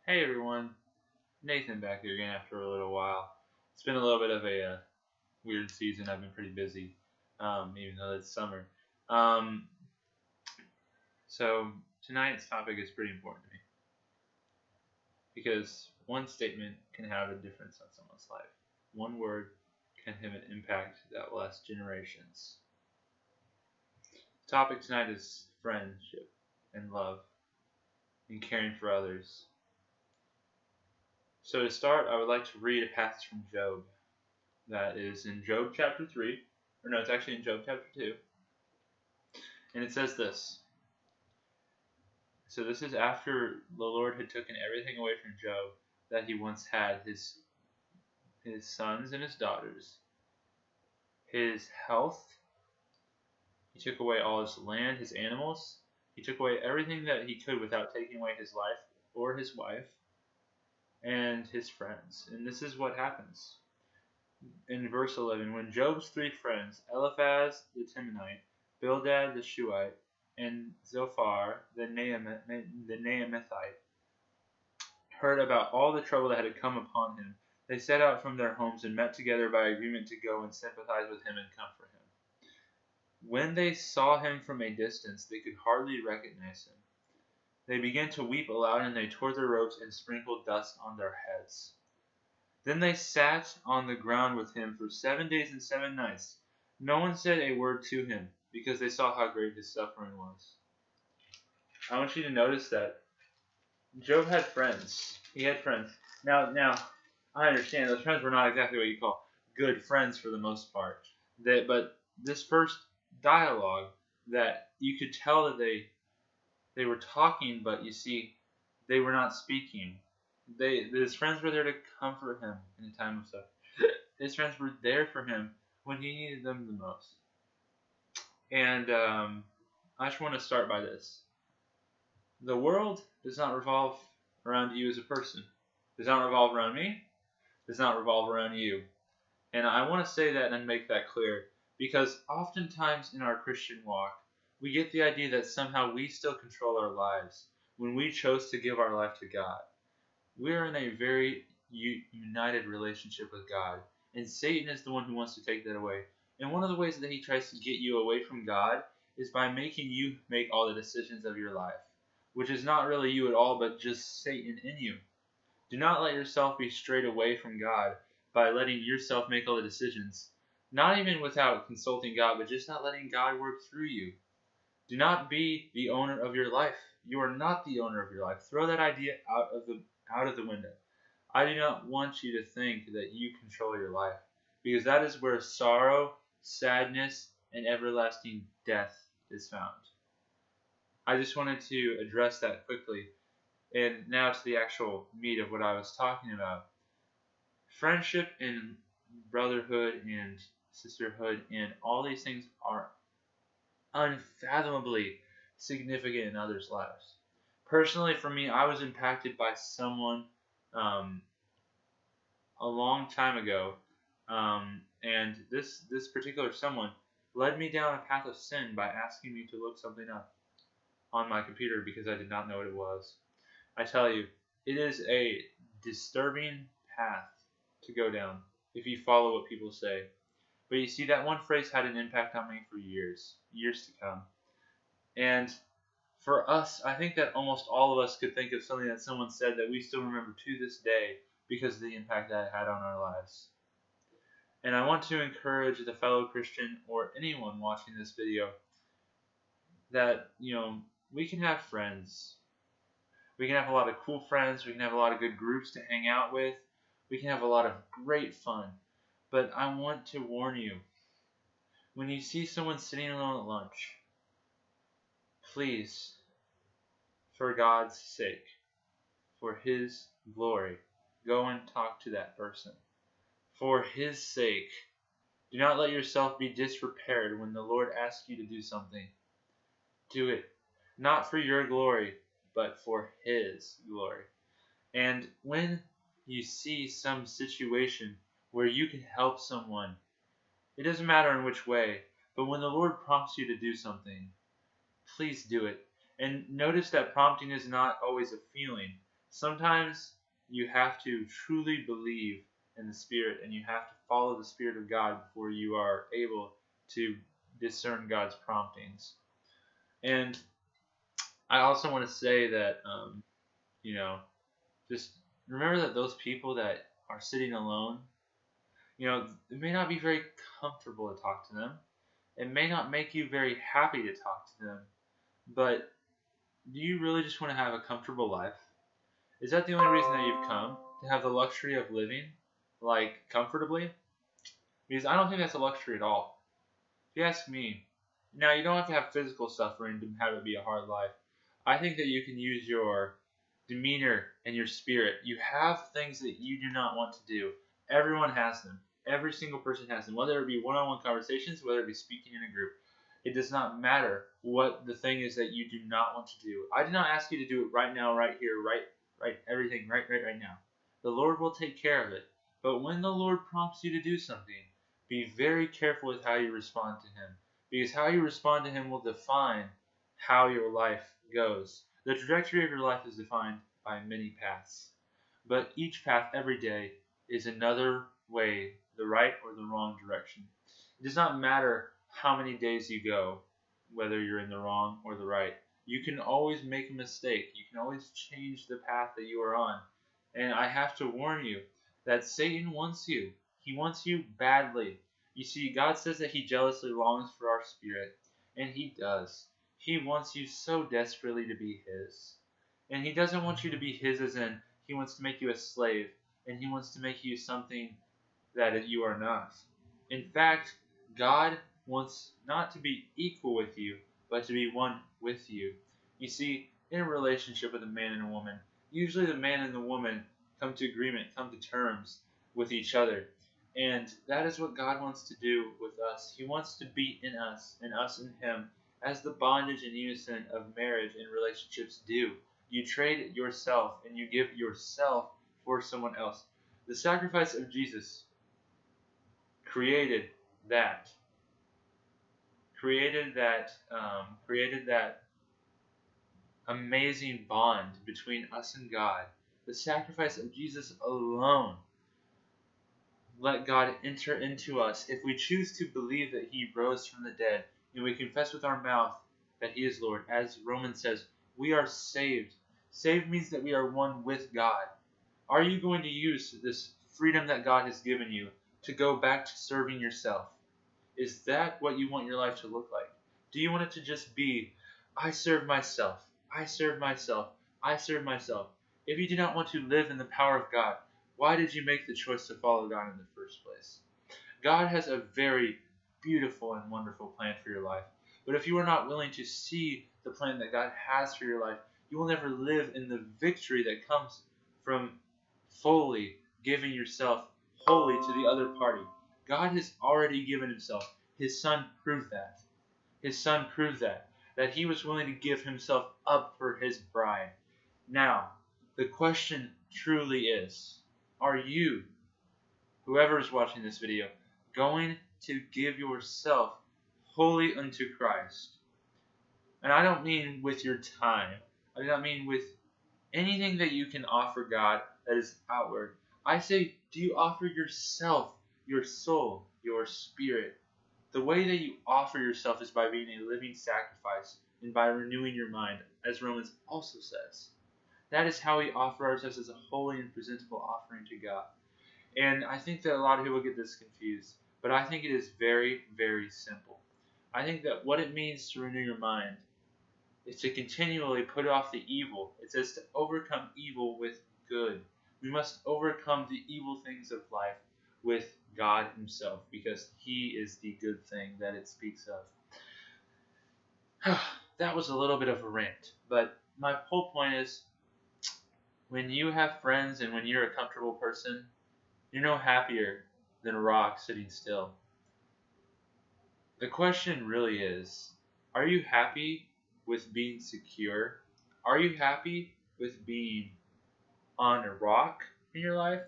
Hey everyone, Nathan back here again after a little while. It's been a little bit of a weird season. I've been pretty busy, even though it's summer. Um, so tonight's topic is pretty important to me because one statement can have a difference on someone's life. One word can have an impact that will last generations. The topic tonight is friendship and love and caring for others. So to start, I would like to read a passage from Job. That is in Job chapter 3, or no, it's actually in Job chapter 2, and it says this. So this is after the Lord had taken everything away from Job that he once had, his sons and his daughters, his health. He took away all his land, his animals. He took away everything that he could without taking away his life or his wife and his friends. And this is what happens. In verse 11, when Job's three friends, Eliphaz the Temanite, Bildad the Shuhite, and Zophar the Naamathite, heard about all the trouble that had come upon him, they set out from their homes and met together by agreement to go and sympathize with him and comfort him. When they saw him from a distance, they could hardly recognize him. They began to weep aloud, and they tore their robes and sprinkled dust on their heads. Then they sat on the ground with him for 7 days and 7 nights. No one said a word to him, because they saw how great his suffering was. I want you to notice that Job had friends. He had friends. Now, I understand those friends were not exactly what you call good friends for the most part. But this first dialogue, that you could tell that they were talking, but you see, they were not speaking. His friends were there to comfort him in a time of suffering. His friends were there for him when he needed them the most. And I just want to start by this. The world does not revolve around you as a person. Does not revolve around me. Does not revolve around you. And I want to say that and make that clear, because oftentimes in our Christian walk, we get the idea that somehow we still control our lives when we chose to give our life to God. We're in a very united relationship with God, and Satan is the one who wants to take that away. And one of the ways that he tries to get you away from God is by making you make all the decisions of your life, which is not really you at all, but just Satan in you. Do not let yourself be strayed away from God by letting yourself make all the decisions, not even without consulting God, but just not letting God work through you. Do not be the owner of your life. You are not the owner of your life. Throw that idea out of the window. I do not want you to think that you control your life, because that is where sorrow, sadness, and everlasting death is found. I just wanted to address that quickly. And now to the actual meat of what I was talking about. Friendship and brotherhood and sisterhood and all these things are unfathomably significant in others' lives. Personally, for me, I was impacted by someone a long time ago, and this particular someone led me down a path of sin by asking me to look something up on my computer because I did not know what it was. I tell you, it is a disturbing path to go down if you follow what people say. But you see, that one phrase had an impact on me for years to come. And for us, I think that almost all of us could think of something that someone said that we still remember to this day because of the impact that it had on our lives. And I want to encourage the fellow Christian or anyone watching this video that, we can have friends. We can have a lot of cool friends. We can have a lot of good groups to hang out with. We can have a lot of great fun. But I want to warn you, when you see someone sitting alone at lunch, please, for God's sake, for His glory, go and talk to that person. For His sake, do not let yourself be disprepared when the Lord asks you to do something. Do it, not for your glory, but for His glory. And when you see some situation where you can help someone, it doesn't matter in which way, but when the Lord prompts you to do something, please do it. And notice that prompting is not always a feeling. Sometimes you have to truly believe in the Spirit, and you have to follow the Spirit of God before you are able to discern God's promptings. And I also want to say that, just remember that those people that are sitting alone, it may not be very comfortable to talk to them. It may not make you very happy to talk to them, but do you really just want to have a comfortable life? Is that the only reason that you've come? To have the luxury of living, comfortably? Because I don't think that's a luxury at all. If you ask me, now you don't have to have physical suffering to have it be a hard life. I think that you can use your demeanor and your spirit. You have things that you do not want to do. Everyone has them. Every single person has them. Whether it be one-on-one conversations, whether it be speaking in a group. It does not matter what the thing is that you do not want to do. I did not ask you to do it right now, right here, right, everything, right now. The Lord will take care of it. But when the Lord prompts you to do something, be very careful with how you respond to Him. Because how you respond to Him will define how your life goes. The trajectory of your life is defined by many paths. But each path every day is another way, the right or the wrong direction. It does not matter how many days you go, whether you're in the wrong or the right. You can always make a mistake. You can always change the path that you are on. And I have to warn you that Satan wants you. He wants you badly. You see, God says that He jealously longs for our spirit, and He does. He wants you so desperately to be His. And He doesn't want you to be His as in He wants to make you a slave, and He wants to make you something that you are not. In fact, God wants not to be equal with you, but to be one with you. You see, in a relationship with a man and a woman, usually the man and the woman come to agreement, come to terms with each other. And that is what God wants to do with us. He wants to be in us and us in Him, as the bondage and unison of marriage and relationships do. You trade yourself and you give yourself for someone else. The sacrifice of Jesus created that amazing bond between us and God. The sacrifice of Jesus alone let God enter into us. If we choose to believe that He rose from the dead, and we confess with our mouth that He is Lord, as Romans says, we are saved. Saved means that we are one with God. Are you going to use this freedom that God has given you to go back to serving yourself? Is that what you want your life to look like? Do you want it to just be, I serve myself, I serve myself, I serve myself? If you do not want to live in the power of God, why did you make the choice to follow God in the first place? God has a very beautiful and wonderful plan for your life. But if you are not willing to see the plan that God has for your life, you will never live in the victory that comes from fully giving yourself wholly to the other party. God has already given Himself. His Son proved that. His Son proved that He was willing to give Himself up for His bride. Now, the question truly is, are you, whoever is watching this video, going to give yourself wholly unto Christ? And I don't mean with your time. I do not mean with anything that you can offer God that is outward. I say, do you offer yourself, your soul, your spirit? The way that you offer yourself is by being a living sacrifice and by renewing your mind, as Romans also says. That is how we offer ourselves as a holy and presentable offering to God. And I think that a lot of people get this confused, but I think it is very, very simple. I think that what it means to renew your mind is to continually put off the evil. It says to overcome evil with good. We must overcome the evil things of life with God Himself, because He is the good thing that it speaks of. That was a little bit of a rant, but my whole point is, when you have friends and when you're a comfortable person, you're no happier than a rock sitting still. The question really is, are you happy with being secure? Are you happy with being on a rock in your life?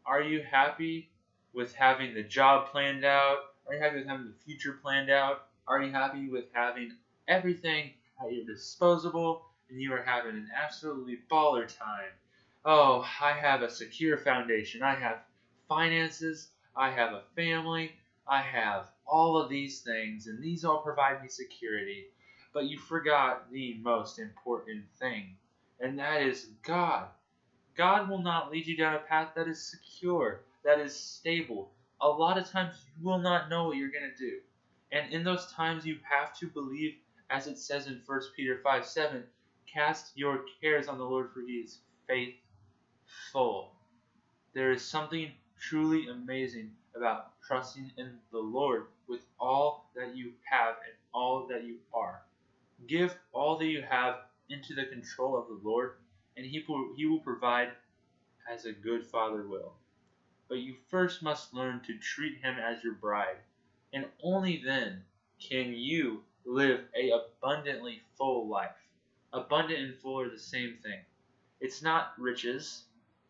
Are you happy with having the job planned out? Are you happy with having the future planned out? Are you happy with having everything at your disposal and you are having an absolutely baller time? oh, I have a secure foundation. I have finances. I have a family. I have all of these things, and these all provide me security. But you forgot the most important thing, and that is God. God will not lead you down a path that is secure, that is stable. A lot of times you will not know what you're going to do. And in those times you have to believe, as it says in 1 Peter 5:7, cast your cares on the Lord, for he is faithful. There is something truly amazing about trusting in the Lord with all that you have and all that you are. Give all that you have into the control of the Lord, and he will provide as a good father will. But you first must learn to treat him as your bride, and only then can you live a abundantly full life. Abundant and full are the same thing. It's not riches,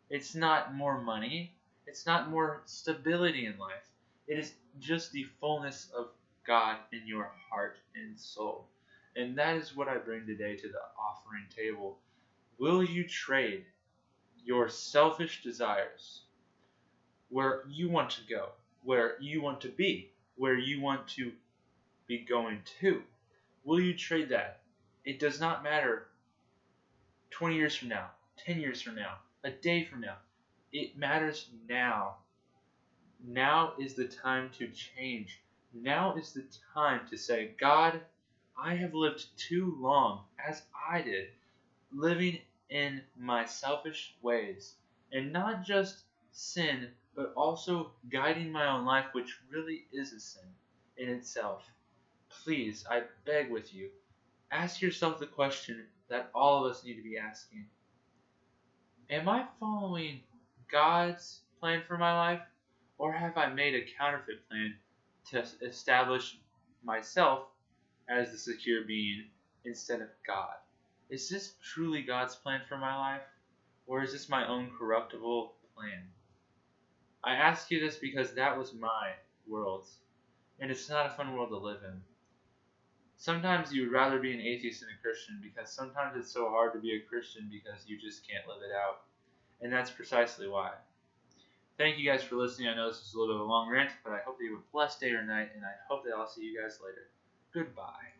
it's not more money, it's not more stability in life. It is just the fullness of God in your heart and soul. And that is what I bring today to the offering table. Will you trade your selfish desires, where you want to go, where you want to be, where you want to be going to? Will you trade that? It does not matter 20 years from now, 10 years from now, a day from now. It matters now. Now is the time to change. Now is the time to say, God, I have lived too long, as I did, living in my selfish ways, and not just sin, but also guiding my own life, which really is a sin in itself. Please, I beg with you, ask yourself the question that all of us need to be asking. Am I following God's plan for my life, or have I made a counterfeit plan to establish myself as the secure being instead of God? Is this truly God's plan for my life, or is this my own corruptible plan? I ask you this because that was my world, and it's not a fun world to live in. Sometimes you would rather be an atheist than a Christian, because sometimes it's so hard to be a Christian because you just can't live it out. And that's precisely why. Thank you guys for listening. I know this was a little bit of a long rant, but I hope that you have a blessed day or night, and I hope that I'll see you guys later. Goodbye.